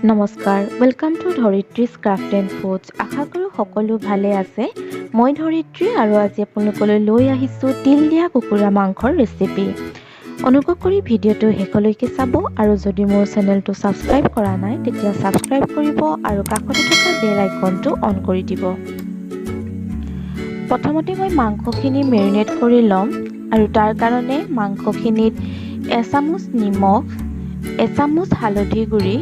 নমস্কাৰ welcome to Dharitri's craft and foods. আশা কৰোঁ সকলো ভালে আছে। মই ধৰিত্ৰী আৰু আজি আপোনালোকলৈ লৈ আহিছোঁ তিল দিয়া কুকুৰা মাংসৰ ৰেচিপি। অনুগ্ৰহ কৰি ভিডিঅ'টো শেষলৈকে চাব আৰু যদি মোৰ চেনেলটো ছাবস্ক্ৰাইব কৰা নাই তেতিয়া ছাবস্ক্ৰাইব কৰিব আৰু কাষতে থকা বেল আইকনটো অন কৰি দিব। প্ৰথমতে মই মাংসখিনি মেৰিনেট কৰি ল'ম আৰু তাৰ কাৰণে মাংসখিনিত এচামুচ নিমখ, এচামুচ হালধি গুড়ি,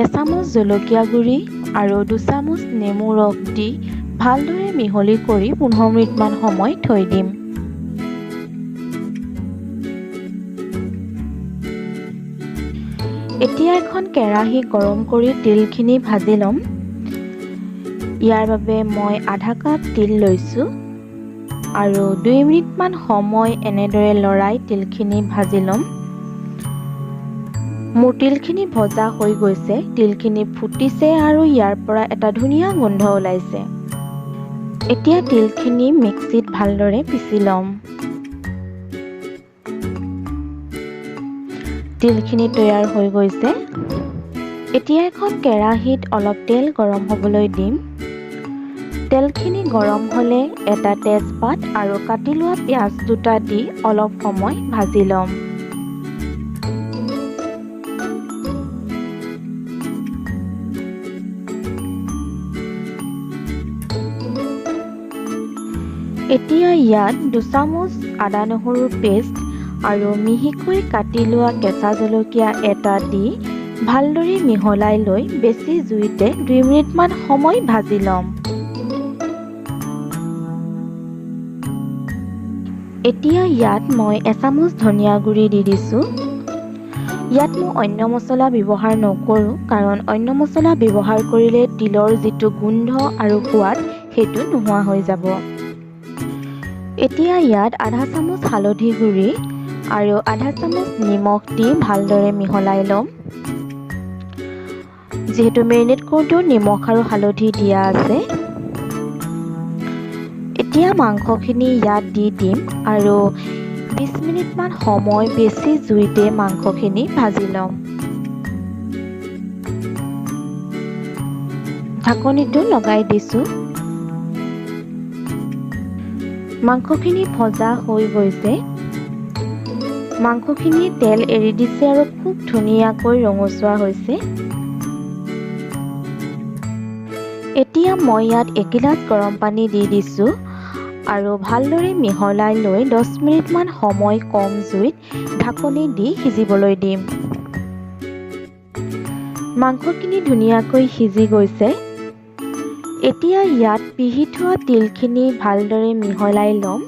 এচামুচ জলকীয়া গুড়ি আৰু 2 চামুচ নেমু ৰস দি ভালদৰে মিহলি কৰি 15 মিনিটমান সময় থৈ দিম। এতিয়া এখন কেৰাহী গৰম কৰি তিলখিনি ভাজি ল'ম। ইয়াৰ বাবে মই আধা কাপ তিল লৈছোঁ আৰু 2 মিনিটমান সময় এনেদৰে লৰাই তিলখিনি ভাজি ল'ম। মোৰ তিলখিনি ভজা হৈ গৈছে, তিলখিনি ফুটিছে আৰু ইয়াৰ পৰা এটা ধুনীয়া গোন্ধ ওলাইছে। এতিয়া তিলখিনি মিক্সিত ভালদৰে পিচি ল'ম। তিলখিনি তৈয়াৰ হৈ গৈছে। এতিয়া এখন কেৰাহীত অলপ তেল গৰম হ'বলৈ দিম। তেলখিনি গৰম হ'লে এটা তেজপাত আৰু কাটি লোৱা পিঁয়াজ দুটা দি অলপ সময় ভাজি ল'ম। এতিয়া ইয়াত 2 চামুচ আদা নহৰুৰ পেষ্ট আৰু মিহিকৈ কাটি লোৱা কেঁচা জলকীয়া এটা দি ভালদৰে মিহলাই লৈ বেছি জুইতে 2 মিনিটমান সময় ভাজি ল'ম। এতিয়া ইয়াত মই এচামুচ ধনিয়া গুড়ি দি দিছোঁ। ইয়াত মই অন্য মছলা ব্যৱহাৰ নকৰোঁ কাৰণ অন্য মছলা ব্যৱহাৰ কৰিলে তিলৰ যিটো গোন্ধ আৰু সোৱাদ সেইটো নোহোৱা হৈ যাব। এতিয়া ইয়াত আধা চামুচ হালধি গুড়ি আৰু আধা চামুচ নিমখ দি ভালদৰে মিহলাই ল'ম। যিহেতু মেৰিনেট কৰোঁতেও নিমখ আৰু হালধি দিয়া আছে। এতিয়া মাংসখিনি ইয়াত দি দিম আৰু 20 মিনিটমান সময় বেছি জুইতে মাংসখিনি ভাজি ল'ম। ঢাকনিটো লগাই দিছোঁ। মাংসখিনি ভজা হৈ গৈছে। মাংসখিনি তেল এৰি দিছে আৰু খুব ধুনীয়াকৈ ৰঙচুৱা হৈছে। এতিয়া মই ইয়াত 1 গিলাচ গৰম পানী দি দিছোঁ আৰু ভালদৰে মিহলাই লৈ 10 মিনিটমান সময় কম জুইত ঢাকনি দি সিজিবলৈ দিম। মাংসখিনি ধুনীয়াকৈ সিজি গৈছে। এতিয়া ইয়াত পিহি থোৱা তিলখিনি ভালদৰে মিহলাই ল'ম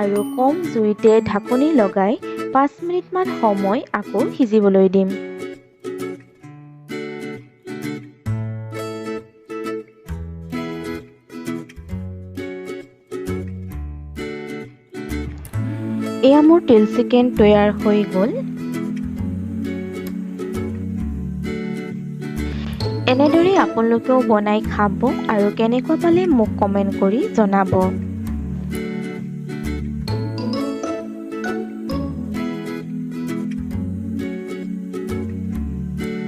আৰু কম জুইতে ঢাকনি লগাই 5 মিনিটমান সময় আকৌ সিজিবলৈ দিম। এয়া মোৰ তিল চিকেন তৈয়াৰ হৈ গ'ল। এনেদৰে আপোনালোকেও বনাই খাব আৰু কেনেকুৱা পালে মোক কমেণ্ট কৰি জনাব।